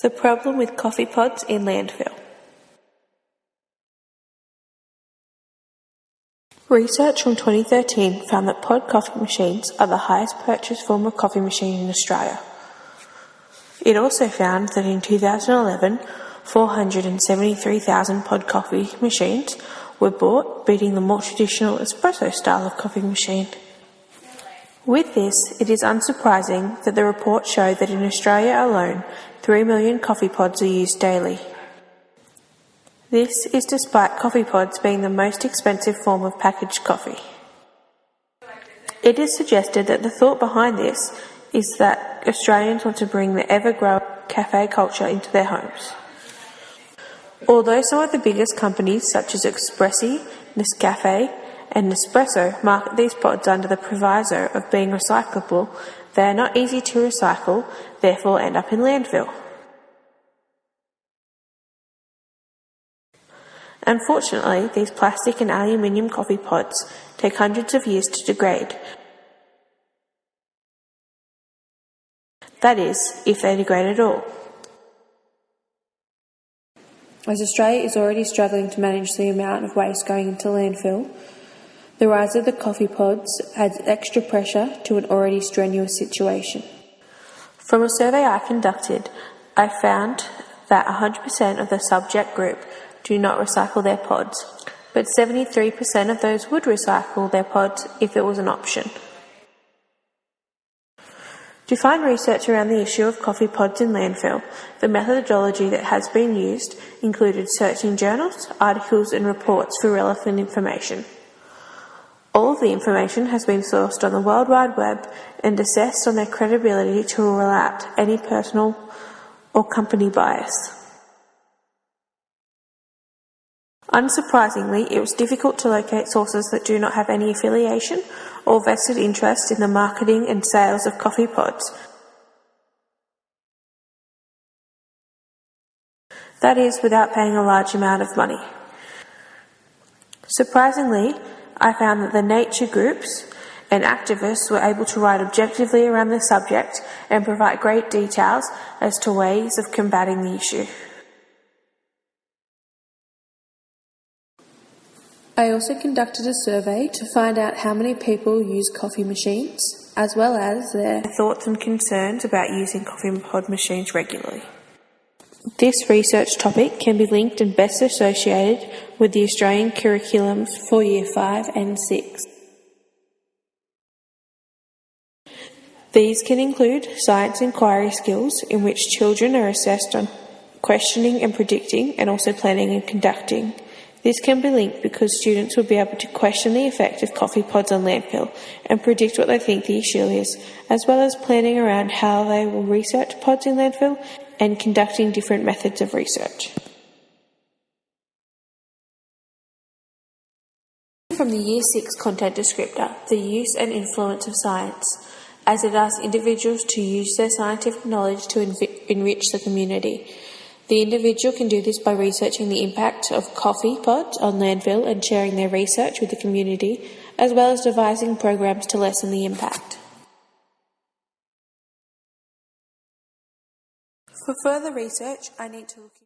The problem with coffee pods in landfill. Research from 2013 found that pod coffee machines are the highest purchased form of coffee machine in Australia. It also found that in 2011, 473,000 pod coffee machines were bought, beating the more traditional espresso style of coffee machine. With this, it is unsurprising that the report showed that in Australia alone, 3 million coffee pods are used daily. This is despite coffee pods being the most expensive form of packaged coffee. It is suggested that the thought behind this is that Australians want to bring the ever-growing cafe culture into their homes. Although some of the biggest companies such as Expressi, Nescafe and Nespresso market these pods under the proviso of being recyclable, they are not easy to recycle, therefore end up in landfill. Unfortunately, these plastic and aluminium coffee pods take hundreds of years to degrade. That is, if they degrade at all. As Australia is already struggling to manage the amount of waste going into landfill, the rise of the coffee pods adds extra pressure to an already strenuous situation. From a survey I conducted, I found that 100% of the subject group do not recycle their pods, but 73% of those would recycle their pods if it was an option. To find research around the issue of coffee pods in landfill, the methodology that has been used included searching journals, articles and reports for relevant information. All of the information has been sourced on the World Wide Web and assessed on their credibility to rule out any personal or company bias. Unsurprisingly, it was difficult to locate sources that do not have any affiliation or vested interest in the marketing and sales of coffee pods. That is, without paying a large amount of money. Surprisingly, I found that the nature groups and activists were able to write objectively around the subject and provide great details as to ways of combating the issue. I also conducted a survey to find out how many people use coffee machines, as well as their thoughts and concerns about using coffee pod machines regularly. This research topic can be linked and best associated with the Australian curriculums for Year 5 and 6. These can include science inquiry skills, in which children are assessed on questioning and predicting, and also planning and conducting. This can be linked because students will be able to question the effect of coffee pods on landfill and predict what they think the issue is, as well as planning around how they will research pods in landfill and conducting different methods of research. From the Year 6 content descriptor, the use and influence of science, as it asks individuals to use their scientific knowledge to enrich the community. The individual can do this by researching the impact of coffee pods on landfill and sharing their research with the community, as well as devising programs to lessen the impact. For further research, I need to look